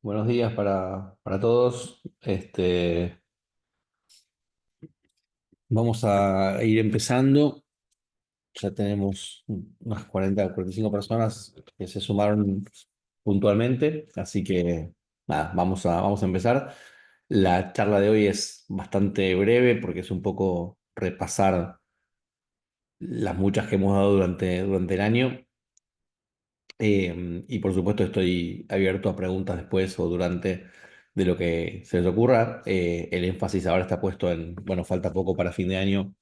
Buenos días para todos. Vamos a ir empezando. Ya tenemos unas 40 o 45 personas que se sumaron puntualmente, así que nada, vamos a empezar. La charla de hoy es bastante breve porque es un poco repasar las muchas que hemos dado durante el año. Y por supuesto estoy abierto a preguntas después o durante de lo que se les ocurra. El énfasis ahora está puesto en, bueno, falta poco para fin de año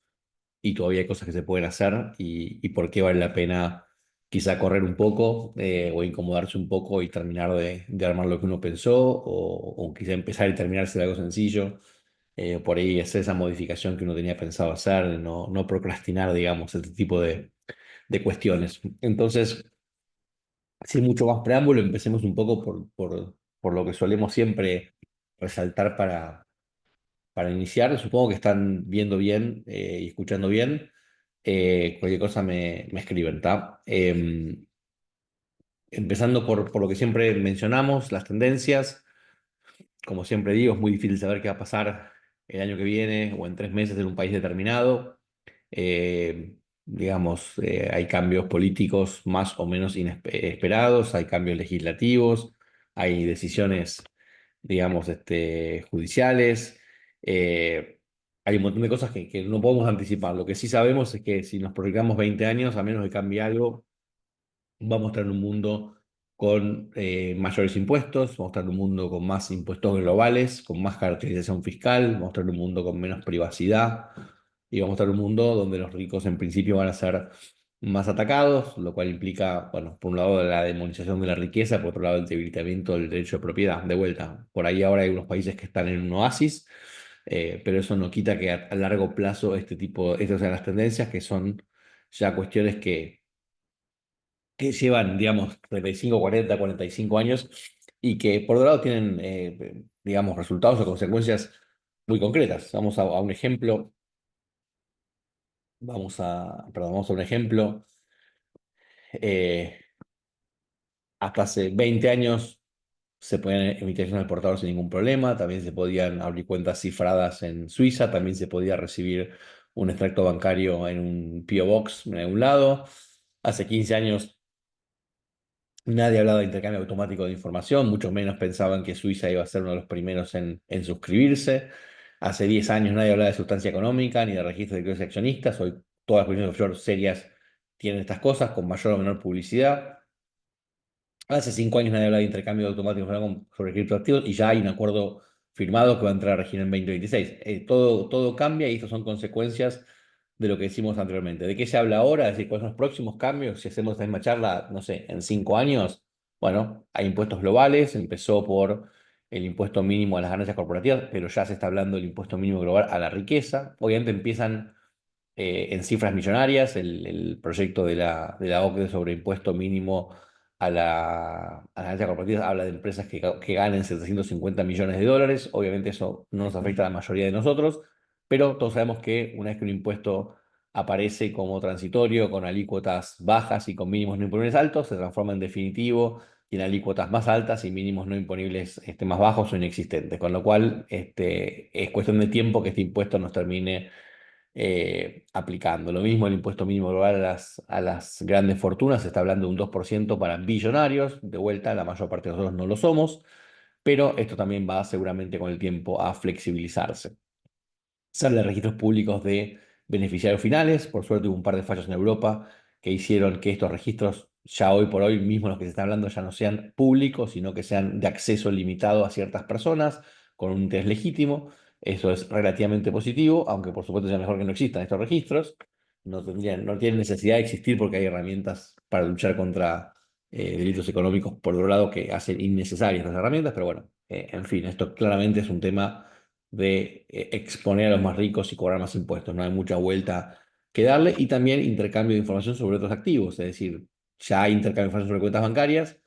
y todavía hay cosas que se pueden hacer y por qué vale la pena quizá correr un poco o incomodarse un poco y terminar de armar lo que uno pensó o quizá empezar y terminar de algo sencillo. Por ahí es esa modificación que uno tenía pensado hacer, no procrastinar, digamos, este tipo de cuestiones. Entonces, sin mucho más preámbulo, empecemos un poco por lo que solemos siempre resaltar para iniciar. Supongo que están viendo bien y escuchando bien. Cualquier cosa me escriben, ¿tá? Empezando por lo que siempre mencionamos, las tendencias. Como siempre digo, es muy difícil saber qué va a pasar el año que viene o en 3 meses en un país determinado. Digamos, hay cambios políticos más o menos inesperados, hay cambios legislativos, hay decisiones, digamos, judiciales. Hay un montón de cosas que no podemos anticipar. Lo que sí sabemos es que si nos proyectamos 20 años, a menos que cambie algo, vamos a estar en un mundo con mayores impuestos, vamos a estar en un mundo con más impuestos globales, con más caracterización fiscal, vamos a estar en un mundo con menos privacidad y vamos a estar en un mundo donde los ricos en principio van a ser más atacados, lo cual implica, bueno, por un lado la demonización de la riqueza, por otro lado el debilitamiento del derecho de propiedad. De vuelta, por ahí ahora hay unos países que están en un oasis, pero eso no quita que a largo plazo estas sean las tendencias, que son ya cuestiones que llevan, digamos, 35, 40, 45 años y que por otro lado tienen, digamos, resultados o consecuencias muy concretas. Vamos a un ejemplo, vamos a un ejemplo. eh, Hasta hace 20 años se podían emitir acciones portador sin ningún problema, también se podían abrir cuentas cifradas en Suiza, también se podía recibir un extracto bancario en un P.O. Box en algún lado. Hace 15 años nadie hablaba de intercambio automático de información, mucho menos pensaban que Suiza iba a ser uno de los primeros en suscribirse. Hace 10 años nadie hablaba de sustancia económica ni de registro de activos accionistas. Hoy todas las posiciones offshore serias tienen estas cosas con mayor o menor publicidad. Hace 5 años nadie hablaba de intercambio automático sobre criptoactivos y ya hay un acuerdo firmado que va a entrar a regir en 2026. Todo cambia y estas son consecuencias de lo que decimos anteriormente. ¿De qué se habla ahora? Es decir, ¿cuáles son los próximos cambios? Si hacemos esta misma charla, no sé, en 5 años, bueno, hay impuestos globales, empezó por el impuesto mínimo a las ganancias corporativas, pero ya se está hablando del impuesto mínimo global a la riqueza. Obviamente empiezan en cifras millonarias, el proyecto de la OCDE sobre impuesto mínimo a la ganancia corporativa habla de empresas que ganen 750 millones de dólares. Obviamente eso no nos afecta a la mayoría de nosotros, pero todos sabemos que una vez que un impuesto aparece como transitorio, con alícuotas bajas y con mínimos no imponibles altos, se transforma en definitivo, tiene alícuotas más altas y mínimos no imponibles más bajos o inexistentes, con lo cual es cuestión de tiempo que este impuesto nos termine aplicando. Lo mismo el impuesto mínimo global a las grandes fortunas, se está hablando de un 2% para billonarios, de vuelta, la mayor parte de nosotros no lo somos, pero esto también va seguramente con el tiempo a flexibilizarse. Se habla de registros públicos de beneficiarios finales, por suerte hubo un par de fallos en Europa que hicieron que estos registros, ya hoy por hoy mismo los que se están hablando, ya no sean públicos, sino que sean de acceso limitado a ciertas personas, con un interés legítimo. Eso es relativamente positivo, aunque por supuesto sea mejor que no existan estos registros. No tienen necesidad de existir porque hay herramientas para luchar contra delitos económicos, por otro lado, que hacen innecesarias las herramientas, pero bueno, en fin, esto claramente es un tema de exponer a los más ricos y cobrar más impuestos. No hay mucha vuelta que darle. Y también intercambio de información sobre otros activos, es decir, ya hay intercambio de información sobre cuentas bancarias,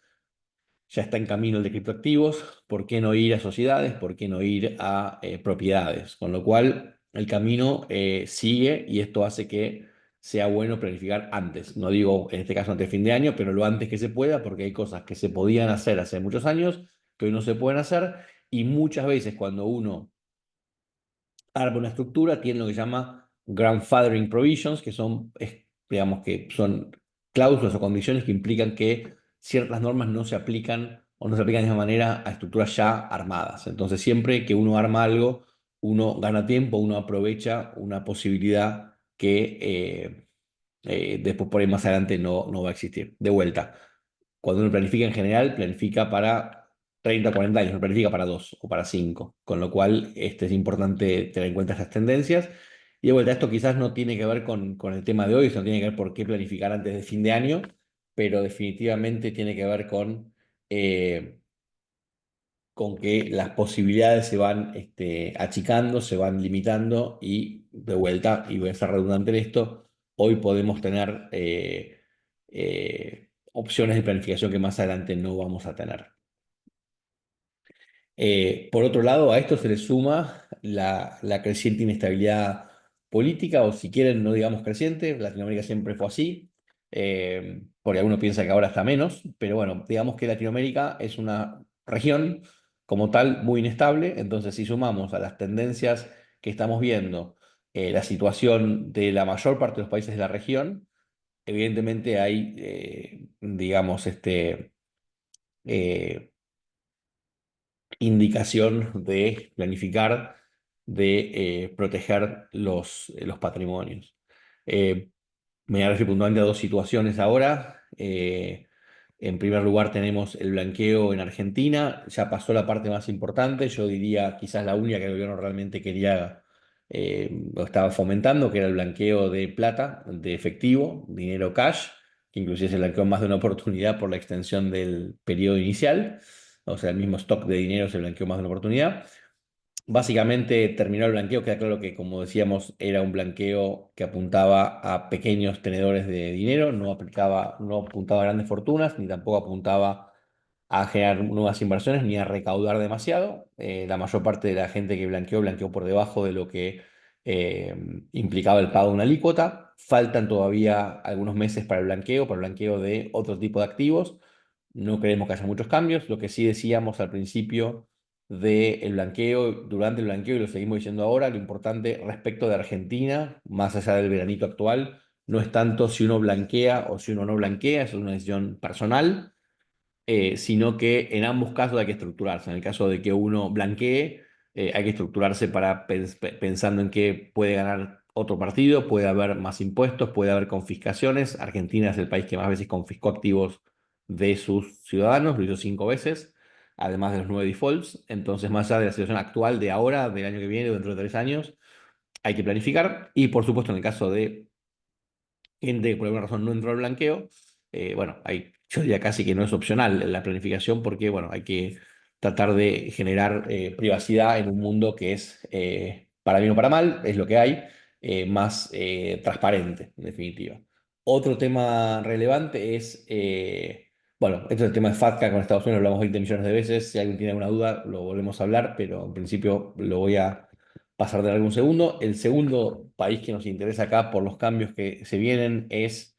ya está en camino el de criptoactivos, ¿por qué no ir a sociedades? ¿Por qué no ir a propiedades? Con lo cual, el camino sigue y esto hace que sea bueno planificar antes. No digo en este caso antes de fin de año, pero lo antes que se pueda, porque hay cosas que se podían hacer hace muchos años que hoy no se pueden hacer, y muchas veces cuando uno arma una estructura, tiene lo que se llama grandfathering provisions, que son, digamos que son cláusulas o condiciones que implican que ciertas normas no se aplican o no se aplican de la misma manera a estructuras ya armadas. Entonces, siempre que uno arma algo, uno gana tiempo, uno aprovecha una posibilidad que después por ahí más adelante no va a existir. De vuelta, cuando uno planifica en general, planifica para 30 o 40 años, no planifica para 2 o para 5, con lo cual es importante tener en cuenta estas tendencias. Y de vuelta, esto quizás no tiene que ver con el tema de hoy, eso no tiene que ver por qué planificar antes de fin de año, pero definitivamente tiene que ver eh, con que las posibilidades se van achicando, se van limitando y de vuelta, y voy a ser redundante en esto, hoy podemos tener opciones de planificación que más adelante no vamos a tener. Por otro lado, a esto se le suma la creciente inestabilidad política, o si quieren, no digamos creciente, Latinoamérica siempre fue así, porque algunos piensan que ahora está menos, pero bueno, digamos que Latinoamérica es una región como tal muy inestable, entonces si sumamos a las tendencias que estamos viendo, la situación de la mayor parte de los países de la región, evidentemente hay, digamos, eh, indicación de planificar, de proteger los patrimonios. Me voy a referir puntualmente a dos situaciones ahora. En primer lugar tenemos el blanqueo en Argentina, ya pasó la parte más importante, yo diría quizás la única que el gobierno realmente quería o estaba fomentando, que era el blanqueo de plata, de efectivo, dinero cash, que inclusive se blanqueó más de una oportunidad por la extensión del periodo inicial, o sea, el mismo stock de dinero se blanqueó más de una oportunidad. Básicamente terminó el blanqueo, queda claro que, como decíamos, era un blanqueo que apuntaba a pequeños tenedores de dinero, no apuntaba a grandes fortunas, ni tampoco apuntaba a generar nuevas inversiones, ni a recaudar demasiado. La mayor parte de la gente que blanqueó, blanqueó por debajo de lo que eh, implicaba el pago de una alícuota. Faltan todavía algunos meses para el blanqueo de otro tipo de activos. No creemos que haya muchos cambios. Lo que sí decíamos al principio del blanqueo, durante el blanqueo, y lo seguimos diciendo ahora, lo importante respecto de Argentina, más allá del veranito actual, no es tanto si uno blanquea o si uno no blanquea, es una decisión personal, sino que en ambos casos hay que estructurarse. En el caso de que uno blanquee, hay que estructurarse para pensando en que puede ganar otro partido, puede haber más impuestos, puede haber confiscaciones. Argentina es el país que más veces confiscó activos de sus ciudadanos, lo hizo 5 veces, además de los 9 defaults. Entonces, más allá de la situación actual de ahora, del año que viene, o dentro de 3 años, hay que planificar. Y por supuesto, en el caso de gente que por alguna razón no entró al blanqueo, bueno, yo diría casi que no es opcional la planificación, porque bueno, hay que tratar de generar privacidad en un mundo que es, para bien o para mal, es lo que hay, más transparente, en definitiva. Otro tema relevante es, bueno, este es el tema de FATCA con Estados Unidos, lo hablamos 20 millones de veces, si alguien tiene alguna duda lo volvemos a hablar, pero en principio lo voy a pasar de algún segundo. El segundo país que nos interesa acá por los cambios que se vienen es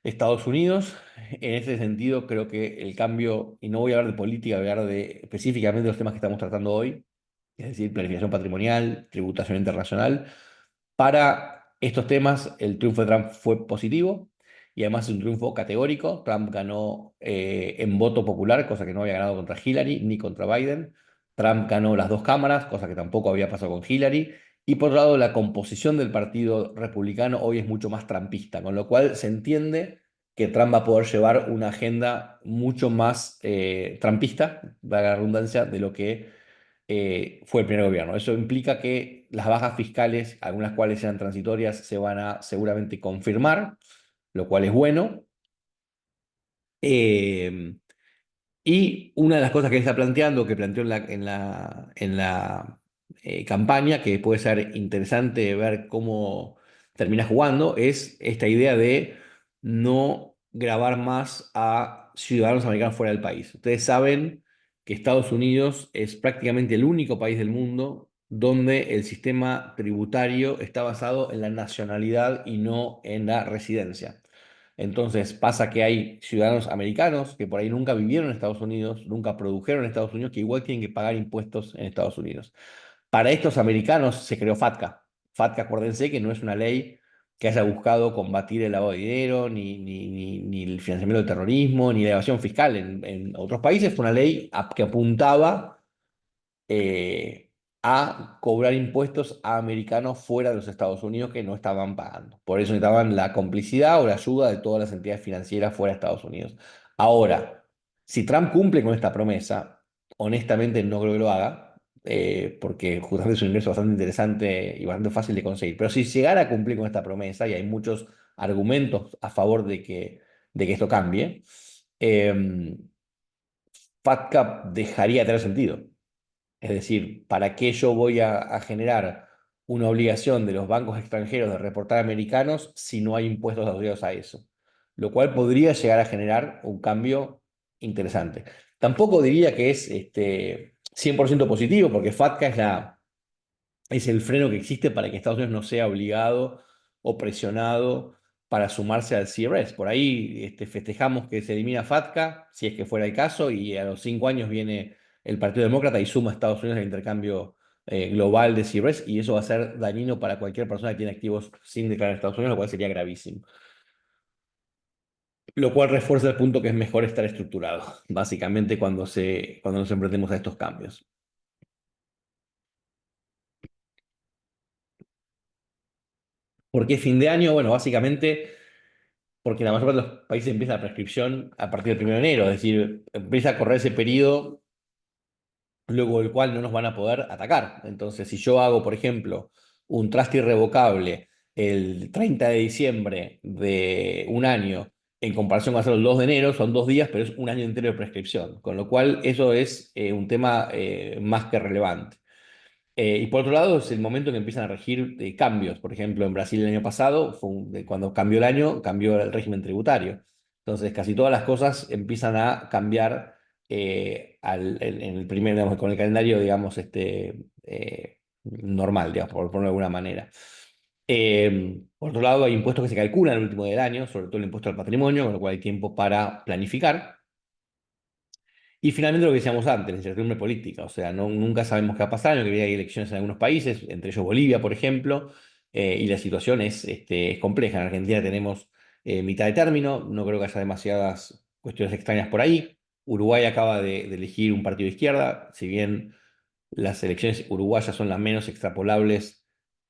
Estados Unidos. En ese sentido, creo que el cambio, y no voy a hablar de política, voy a hablar de específicamente los temas que estamos tratando hoy, es decir, planificación patrimonial, tributación internacional. Para estos temas, el triunfo de Trump fue positivo y además es un triunfo categórico. Trump ganó en voto popular, cosa que no había ganado contra Hillary ni contra Biden. Trump ganó las dos cámaras, cosa que tampoco había pasado con Hillary. Y por otro lado, la composición del Partido Republicano hoy es mucho más trumpista, con lo cual se entiende que Trump va a poder llevar una agenda mucho más trumpista, valga la redundancia, de lo que fue el primer gobierno. Eso implica que las bajas fiscales, algunas cuales sean transitorias, se van a seguramente confirmar, lo cual es bueno. Eh, y una de las cosas que él está planteando, que planteó en la campaña, que puede ser interesante ver cómo termina jugando, es esta idea de no gravar más a ciudadanos americanos fuera del país. Ustedes saben que Estados Unidos es prácticamente el único país del mundo donde el sistema tributario está basado en la nacionalidad y no en la residencia. Entonces pasa que hay ciudadanos americanos que por ahí nunca vivieron en Estados Unidos, nunca produjeron en Estados Unidos, que igual tienen que pagar impuestos en Estados Unidos. Para estos americanos se creó FATCA. FATCA, acuérdense que no es una ley que haya buscado combatir el lavado de dinero, ni el financiamiento del terrorismo, ni la evasión fiscal. En otros países fue una ley que apuntaba eh, a cobrar impuestos a americanos fuera de los Estados Unidos que no estaban pagando. Por eso necesitaban la complicidad o la ayuda de todas las entidades financieras fuera de Estados Unidos. Ahora, si Trump cumple con esta promesa, honestamente no creo que lo haga, porque justamente es un ingreso bastante interesante y bastante fácil de conseguir. Pero si llegara a cumplir con esta promesa, y hay muchos argumentos a favor de que esto cambie, FATCA dejaría de tener sentido. Es decir, ¿para qué yo voy a generar una obligación de los bancos extranjeros de reportar americanos si no hay impuestos asociados a eso? Lo cual podría llegar a generar un cambio interesante. Tampoco diría que es 100% positivo, porque FATCA es el freno que existe para que Estados Unidos no sea obligado o presionado para sumarse al CRS. Por ahí festejamos que se elimina FATCA, si es que fuera el caso, y a los 5 años viene el Partido Demócrata y suma a Estados Unidos al intercambio global de CRS, y eso va a ser dañino para cualquier persona que tiene activos sin declarar en Estados Unidos, lo cual sería gravísimo. Lo cual refuerza el punto que es mejor estar estructurado, básicamente cuando nos emprendemos a estos cambios. ¿Por qué fin de año? Bueno, básicamente porque la mayor parte de los países empieza la prescripción a partir del 1 de enero, es decir, empieza a correr ese periodo luego del cual no nos van a poder atacar. Entonces, si yo hago, por ejemplo, un traste irrevocable el 30 de diciembre de un año, en comparación con hacerlo el 2 de enero, son 2 días, pero es un año entero de prescripción, con lo cual eso es un tema más que relevante. Y por otro lado, es el momento en que empiezan a regir cambios. Por ejemplo, en Brasil el año pasado, cuando cambió el año, cambió el régimen tributario. Entonces, casi todas las cosas empiezan a cambiar en el primer, digamos, con el calendario, digamos, normal, digamos, por ponerlo de alguna manera. Por otro lado, hay impuestos que se calculan el último del año, sobre todo el impuesto al patrimonio, con lo cual hay tiempo para planificar. Y finalmente lo que decíamos antes, la incertidumbre política, o sea, nunca sabemos qué va a pasar, en el que viene hay elecciones en algunos países, entre ellos Bolivia, por ejemplo, y la situación es compleja. En Argentina tenemos mitad de término, no creo que haya demasiadas cuestiones extrañas por ahí. Uruguay acaba de elegir un partido de izquierda, si bien las elecciones uruguayas son las menos extrapolables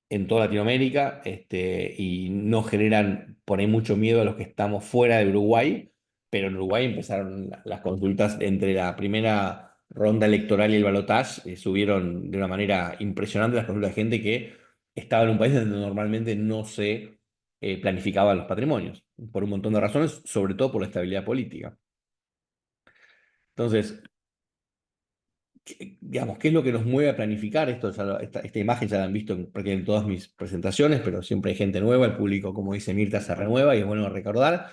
en toda Latinoamérica, y no generan por ahí mucho miedo a los que estamos fuera de Uruguay, pero en Uruguay empezaron las consultas entre la primera ronda electoral y el balotaje, subieron de una manera impresionante las consultas de gente que estaba en un país donde normalmente no se planificaban los patrimonios, por un montón de razones, sobre todo por la estabilidad política. Entonces, digamos, ¿qué es lo que nos mueve a planificar esto? Esta imagen ya la han visto en todas mis presentaciones, pero siempre hay gente nueva, el público, como dice Mirta, se renueva y es bueno recordar.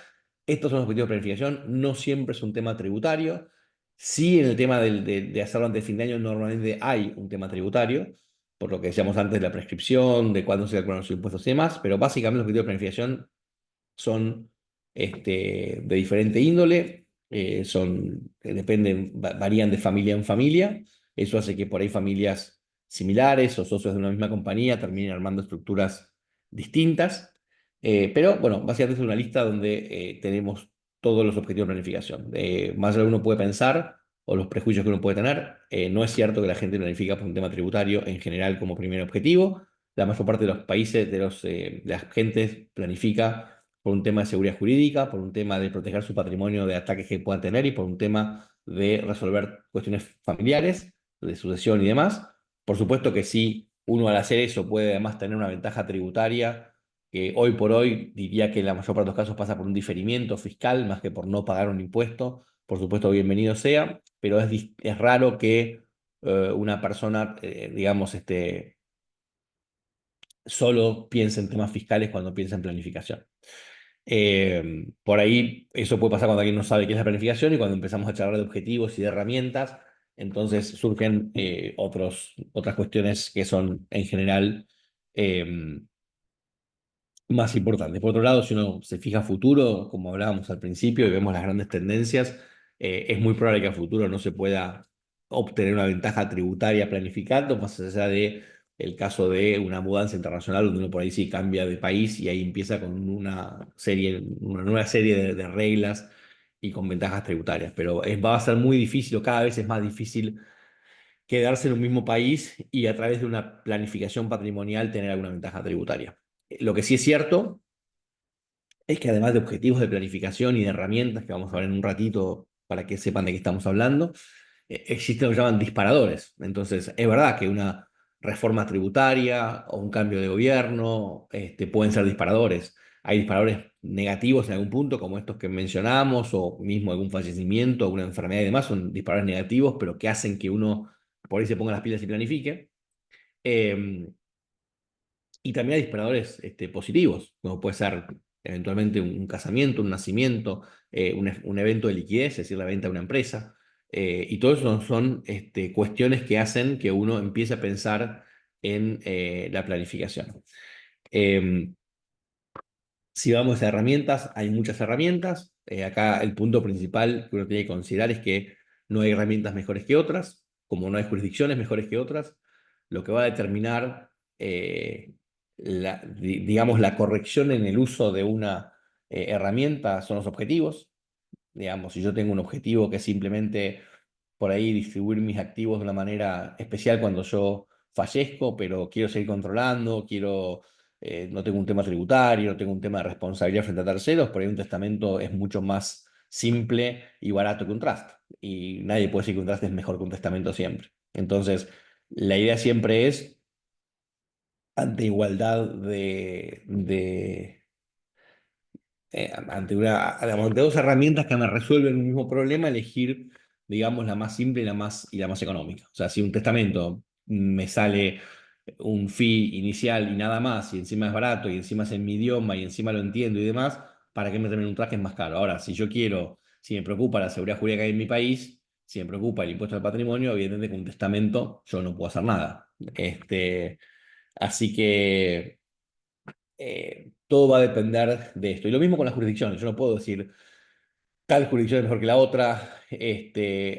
Estos son los objetivos de planificación, no siempre es un tema tributario. Sí, en el tema de hacerlo antes de fin de año, normalmente hay un tema tributario, por lo que decíamos antes de la prescripción, de cuándo se calculan los impuestos y demás, pero básicamente los objetivos de planificación son de diferente índole, dependen, varían de familia en familia. Eso hace que por ahí familias similares o socios de una misma compañía terminen armando estructuras distintas. Pero bueno, básicamente es una lista donde tenemos todos los objetivos de planificación. Más de lo que uno puede pensar o los prejuicios que uno puede tener. No es cierto que la gente planifica por un tema tributario en general como primer objetivo. La mayor parte de los países, de las gentes, planifica por un tema de seguridad jurídica, por un tema de proteger su patrimonio de ataques que puedan tener y por un tema de resolver cuestiones familiares, de sucesión y demás. Por supuesto que sí, uno al hacer eso puede además tener una ventaja tributaria que hoy por hoy diría que en la mayor parte de los casos pasa por un diferimiento fiscal más que por no pagar un impuesto. Por supuesto, bienvenido sea, pero es raro que una persona, digamos, solo piense en temas fiscales cuando piensa en planificación. Por ahí eso puede pasar cuando alguien no sabe qué es la planificación y cuando empezamos a charlar de objetivos y de herramientas, entonces surgen otras cuestiones que son en general eh, más importante. Por otro lado, si uno se fija a futuro, como hablábamos al principio y vemos las grandes tendencias, es muy probable que a futuro no se pueda obtener una ventaja tributaria planificando, más allá de el caso de una mudanza internacional donde uno por ahí sí cambia de país y ahí empieza con una nueva serie de reglas y con ventajas tributarias. Pero va a ser muy difícil, o cada vez es más difícil quedarse en un mismo país y a través de una planificación patrimonial tener alguna ventaja tributaria. Lo que sí es cierto es que además de objetivos de planificación y de herramientas que vamos a ver en un ratito para que sepan de qué estamos hablando, existen lo que llaman disparadores. Entonces, es verdad que una reforma tributaria o un cambio de gobierno pueden ser disparadores. Hay disparadores negativos en algún punto, como estos que mencionamos, o mismo algún fallecimiento, alguna enfermedad y demás, son disparadores negativos, pero que hacen que uno por ahí se ponga las pilas y planifique. Eh, y también hay disparadores positivos, como puede ser eventualmente un casamiento, un nacimiento, un evento de liquidez, es decir, la venta de una empresa. Y todo eso son cuestiones que hacen que uno empiece a pensar en la planificación. Eh, si vamos a herramientas, hay muchas herramientas. Acá el punto principal que uno tiene que considerar es que no hay herramientas mejores que otras, como no hay jurisdicciones mejores que otras. Lo que va a determinar, digamos, la corrección en el uso de una herramienta son los objetivos. Digamos, si yo tengo un objetivo que es simplemente por ahí distribuir mis activos de una manera especial cuando yo fallezco, pero quiero seguir controlando, no tengo un tema tributario, no tengo un tema de responsabilidad frente a terceros, por ahí un testamento es mucho más simple y barato que un trust. Y nadie puede decir que un trust es mejor que un testamento siempre. Entonces, la idea siempre es, ante igualdad ante dos herramientas que me resuelven un mismo problema, elegir, digamos, la más simple y la más económica. O sea, si un testamento me sale un fee inicial y nada más, y encima es barato, y encima es en mi idioma, y encima lo entiendo y demás, ¿para qué meterme en un traje es más caro? Ahora, si me preocupa la seguridad jurídica que hay en mi país, si me preocupa el impuesto al patrimonio, evidentemente con un testamento yo no puedo hacer nada. Así que todo va a depender de esto. Y lo mismo con las jurisdicciones. Yo no puedo decir tal jurisdicción es mejor que la otra.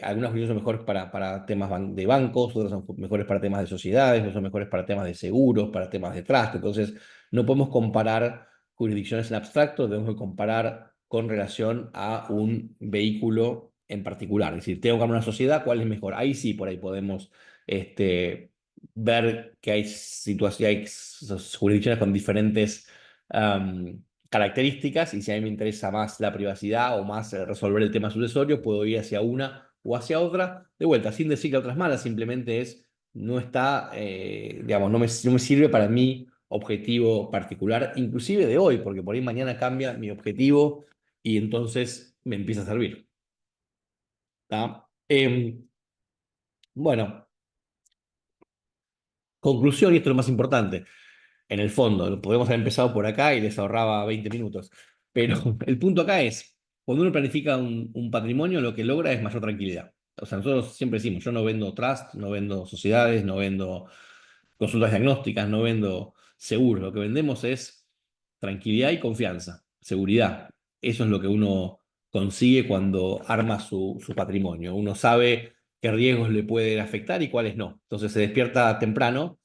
Algunas jurisdicciones son mejores para temas de bancos, otras son mejores para temas de sociedades, otras son mejores para temas de seguros, para temas de trust. Entonces, no podemos comparar jurisdicciones en abstracto, debemos comparar con relación a un vehículo en particular. Es decir, tengo que armar una sociedad, ¿cuál es mejor? Ahí sí, por ahí podemos este, ver que hay jurisdicciones con diferentes características, y si a mí me interesa más la privacidad o más resolver el tema sucesorio, puedo ir hacia una o hacia otra. De vuelta, sin decir que otras malas, simplemente no está, digamos, no me sirve para mi objetivo particular, inclusive de hoy, porque por ahí mañana cambia mi objetivo y entonces me empieza a servir. ¿Tá? Bueno, conclusión, y esto es lo más importante. En el fondo, podemos haber empezado por acá y les ahorraba 20 minutos. Pero el punto acá es, cuando uno planifica un patrimonio, lo que logra es mayor tranquilidad. O sea, nosotros siempre decimos, yo no vendo trust, no vendo sociedades, no vendo consultas diagnósticas, no vendo seguros. Lo que vendemos es tranquilidad y confianza, seguridad. Eso es lo que uno consigue cuando arma su patrimonio. Uno sabe qué riesgos le pueden afectar y cuáles no. Entonces se despierta temprano,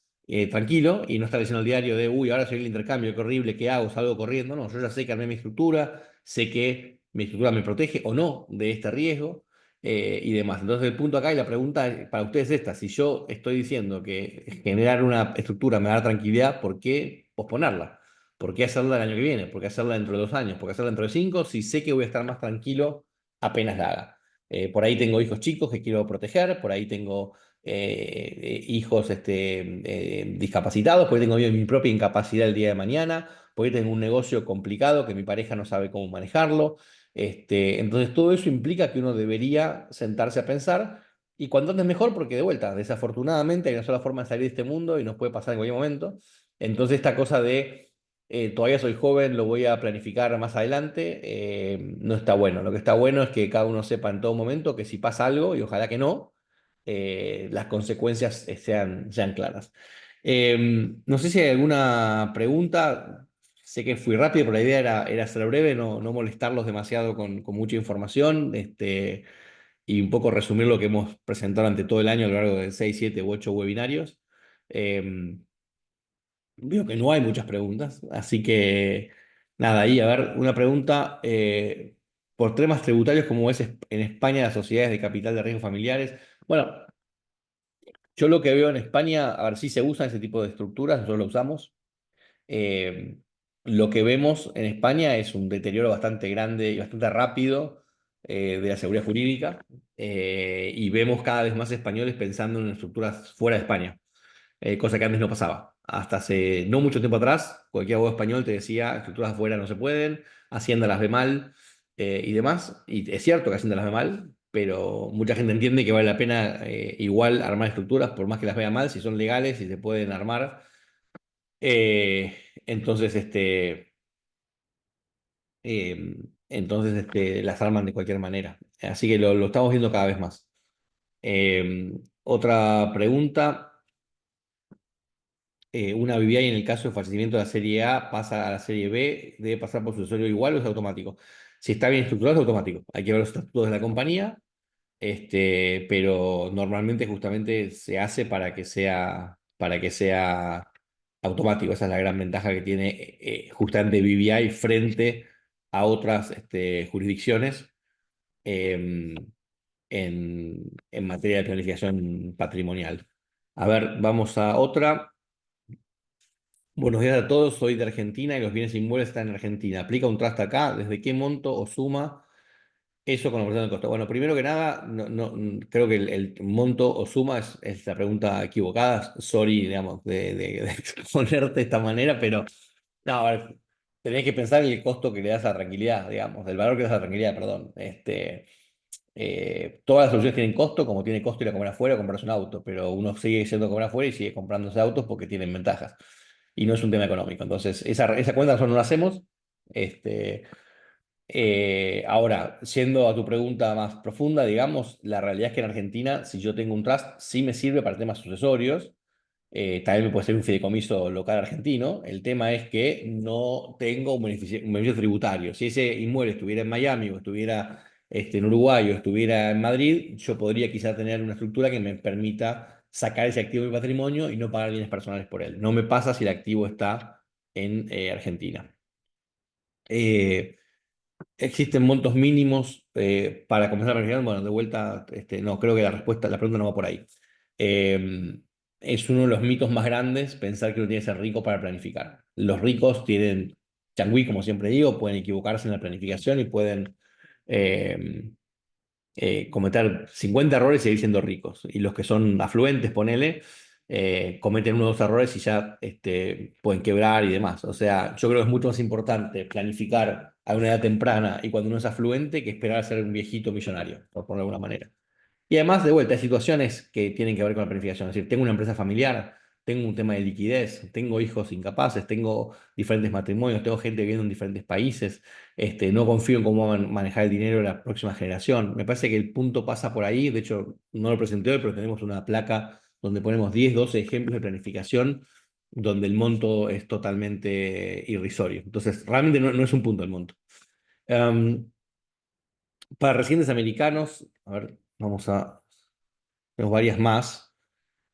tranquilo, y no está leyendo el diario de, uy, ahora soy el intercambio, qué horrible, qué hago, salgo corriendo. No, yo ya sé que armé mi estructura, sé que mi estructura me protege o no de este riesgo y demás. Entonces el punto acá y la pregunta para ustedes es esta: si yo estoy diciendo que generar una estructura me da tranquilidad, ¿por qué posponerla? ¿Por qué hacerla el año que viene? ¿Por qué hacerla dentro de 2 años? ¿Por qué hacerla dentro de 5? Si sé que voy a estar más tranquilo apenas la haga. Por ahí tengo hijos chicos que quiero proteger, por ahí tengo hijos discapacitados, por ahí tengo mi propia incapacidad el día de mañana, por ahí tengo un negocio complicado que mi pareja no sabe cómo manejarlo. Entonces todo eso implica que uno debería sentarse a pensar, y cuanto antes mejor, porque de vuelta, desafortunadamente hay una sola forma de salir de este mundo y nos puede pasar en cualquier momento. Entonces esta cosa de todavía soy joven, lo voy a planificar más adelante, no está bueno. Lo que está bueno es que cada uno sepa en todo momento que si pasa algo, y ojalá que no, las consecuencias sean claras. No sé si hay alguna pregunta. sé que fui rápido, pero la idea era ser breve, no molestarlos demasiado con mucha información, y un poco resumir lo que hemos presentado ante todo el año a lo largo de 6 7 u 8 webinarios. Eh, Veo que no hay muchas preguntas, así que nada, ahí a ver, una pregunta. Por temas tributarios, ¿cómo es en España las sociedades de capital de riesgos familiares? Bueno, yo lo que veo en España, a ver si se usan ese tipo de estructuras, nosotros lo usamos. Eh, lo que vemos en España es un deterioro bastante grande y bastante rápido de la seguridad jurídica, y vemos cada vez más españoles pensando en estructuras fuera de España, cosa que antes no pasaba. Hasta hace no mucho tiempo atrás, cualquier abogado español te decía estructuras afuera no se pueden, Hacienda las ve mal, y demás. Y es cierto que Hacienda las ve mal, pero mucha gente entiende que vale la pena igual armar estructuras, por más que las vea mal, si son legales y se pueden armar. Entonces, las arman de cualquier manera. Así que lo estamos viendo cada vez más. Otra pregunta. Una BBI en el caso de fallecimiento de la serie A pasa a la serie B, ¿debe pasar por sucesorio igual o es automático? Si está bien estructurado es automático. Hay que ver los estatutos de la compañía, pero normalmente justamente se hace para que sea automático. Esa es la gran ventaja que tiene justamente BBI frente a otras jurisdicciones eh, en materia de planificación patrimonial. A ver, vamos a otra. Buenos días a todos, soy de Argentina y los bienes inmuebles están en Argentina. ¿Aplica un trust acá? ¿Desde qué monto o suma eso con la operación de costo? Bueno, primero que nada, creo que el monto o suma es la pregunta equivocada. Sorry, digamos, de exponerte de esta manera, pero no, a ver, tenés que pensar en el costo que le das a la tranquilidad, digamos, el valor que le das a la tranquilidad, perdón. Todas las soluciones tienen costo, como tiene costo ir a comer afuera o comprarse un auto, pero uno sigue yendo a comer afuera y sigue comprándose autos porque tienen ventajas. Y no es un tema económico. Entonces, esa cuenta nosotros no la hacemos. Este, Ahora, yendo a tu pregunta más profunda, digamos, la realidad es que en Argentina, si yo tengo un trust, sí me sirve para temas sucesorios. También me puede ser un fideicomiso local argentino. El tema es que no tengo un beneficio tributario. Si ese inmueble estuviera en Miami o estuviera en Uruguay o estuviera en Madrid, yo podría quizá tener una estructura que me permita sacar ese activo de mi patrimonio y no pagar bienes personales por él. No me pasa si el activo está en Argentina. Eh, ¿Existen montos mínimos para comenzar a planificar? Bueno, de vuelta, no, creo que la pregunta no va por ahí. Eh, es uno de los mitos más grandes pensar que uno tiene que ser rico para planificar. Los ricos tienen changüí, como siempre digo, pueden equivocarse en la planificación y pueden eh, cometer 50 errores y seguir siendo ricos. Y los que son afluentes, ponele, cometen uno o dos errores y ya pueden quebrar y demás. O sea, yo creo que es mucho más importante planificar a una edad temprana y cuando uno es afluente que esperar a ser un viejito millonario, por ponerlo de alguna manera. Y además, de vuelta, hay situaciones que tienen que ver con la planificación. Es decir, tengo una empresa familiar, tengo un tema de liquidez, tengo hijos incapaces, tengo diferentes matrimonios, tengo gente viviendo en diferentes países, no confío en cómo va a manejar el dinero de la próxima generación. Me parece que el punto pasa por ahí. De hecho, no lo presenté hoy, pero tenemos una placa donde ponemos 10 12 ejemplos de planificación donde el monto es totalmente irrisorio. Entonces, realmente no es un punto el monto. Em, para residentes americanos, a ver, tenemos varias más.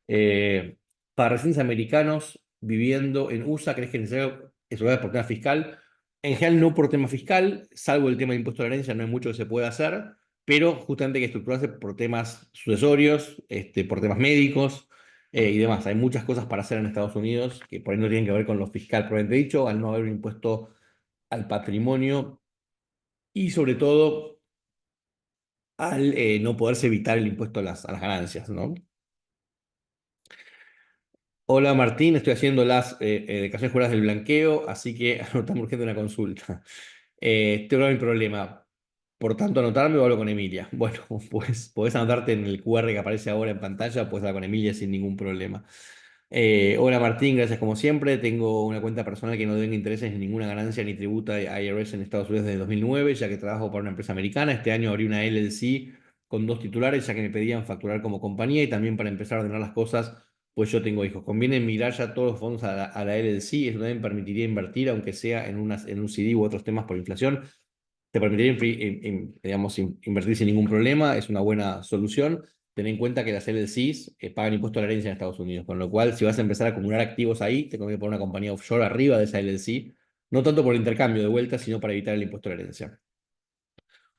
Eh, para residentes americanos viviendo en USA, ¿crees que es necesario estructurar por tema fiscal? En general no por tema fiscal, salvo el tema de impuesto a la herencia, no hay mucho que se pueda hacer, pero justamente hay que estructurarse por temas sucesorios, por temas médicos y demás. Hay muchas cosas para hacer en Estados Unidos que por ahí no tienen que ver con lo fiscal propiamente dicho, al no haber un impuesto al patrimonio y sobre todo al no poderse evitar el impuesto a las ganancias, ¿no? Hola Martín, estoy haciendo las declaraciones juradas del blanqueo, así que anotame urgente una consulta. Tengo mi problema. Por tanto, anotarme o hablo con Emilia. Bueno, pues podés anotarte en el QR que aparece ahora en pantalla, puedes hablar con Emilia sin ningún problema. Hola Martín, gracias como siempre. Tengo una cuenta personal que no tenga intereses ni ninguna ganancia ni tributa de IRS en Estados Unidos desde 2009, ya que trabajo para una empresa americana. Este año abrí una LLC con dos titulares, ya que me pedían facturar como compañía y también para empezar a ordenar las cosas pues yo tengo hijos. Conviene mirar ya todos los fondos a la LLC, eso también permitiría invertir, aunque sea en un CD u otros temas por inflación. Te permitiría, digamos, invertir sin ningún problema, es una buena solución. Ten en cuenta que las LLCs pagan impuesto a la herencia en Estados Unidos, con lo cual, si vas a empezar a acumular activos ahí, te conviene poner una compañía offshore arriba de esa LLC, no tanto por intercambio de vuelta, sino para evitar el impuesto a la herencia.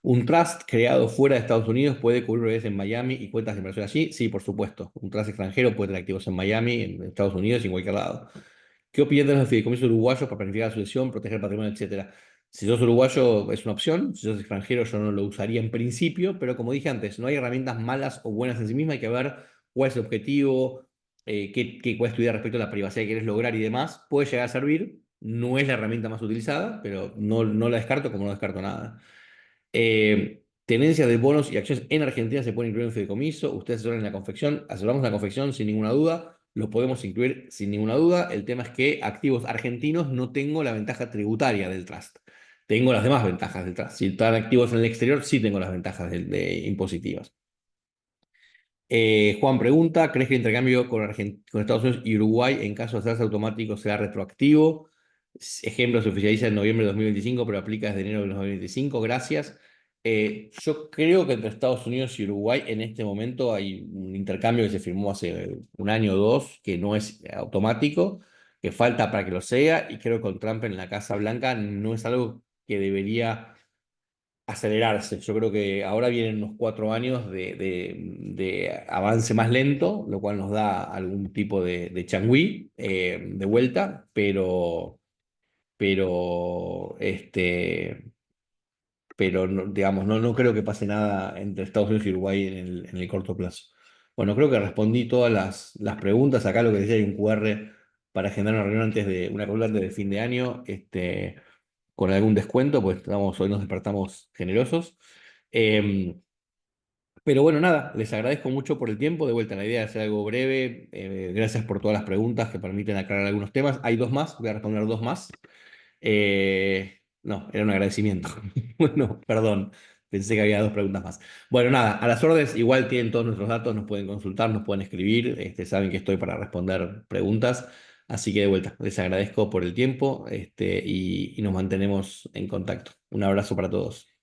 ¿Un trust creado fuera de Estados Unidos puede cubrir bebés en Miami y cuentas de inversión allí? Sí, por supuesto. Un trust extranjero puede tener activos en Miami, en Estados Unidos y en cualquier lado. ¿Qué opinas de los fideicomisos uruguayos para planificar la sucesión, proteger el patrimonio, etcétera? Si sos uruguayo es una opción, si sos extranjero yo no lo usaría en principio, pero como dije antes, no hay herramientas malas o buenas en sí mismas, hay que ver cuál es el objetivo, cuál es tu idea respecto a la privacidad que quieres lograr y demás. Puede llegar a servir, no es la herramienta más utilizada, pero no la descarto como no descarto nada. Tenencias de bonos y acciones en Argentina se pueden incluir en fideicomiso. Ustedes asesoran en la confección, asesoramos en la confección sin ninguna duda. Lo podemos incluir sin ninguna duda. El tema es que activos argentinos no tengo la ventaja tributaria del trust. Tengo las demás ventajas del trust. Si están activos en el exterior, sí tengo las ventajas impositivas. Juan pregunta, ¿crees que el intercambio con Estados Unidos y Uruguay en caso de hacerse automático será retroactivo? Ejemplo, se oficializa en noviembre de 2025, pero aplica desde enero de 2025. Gracias. Yo creo que entre Estados Unidos y Uruguay en este momento hay un intercambio que se firmó hace un año o dos, que no es automático, que falta para que lo sea, y creo que con Trump en la Casa Blanca no es algo que debería acelerarse. Yo creo que ahora vienen unos 4 años de avance más lento, lo cual nos da algún tipo de changüí de vuelta, pero, pero digamos, no creo que pase nada entre Estados Unidos y Uruguay en el corto plazo. Bueno, creo que respondí todas las preguntas. Acá lo que decía hay un QR para generar una reunión antes de una reunión antes de fin de año. Con algún descuento, pues hoy nos despertamos generosos. Eh, pero bueno, nada, les agradezco mucho por el tiempo. De vuelta, la idea es hacer algo breve. Gracias por todas las preguntas que permiten aclarar algunos temas. Hay dos más, voy a responder dos más. No, era un agradecimiento. Bueno, perdón, pensé que había dos preguntas más. Bueno, nada, a las órdenes, igual tienen todos nuestros datos, nos pueden consultar, nos pueden escribir, saben que estoy para responder preguntas. Así que de vuelta, les agradezco por el tiempo, y nos mantenemos en contacto. Un abrazo para todos.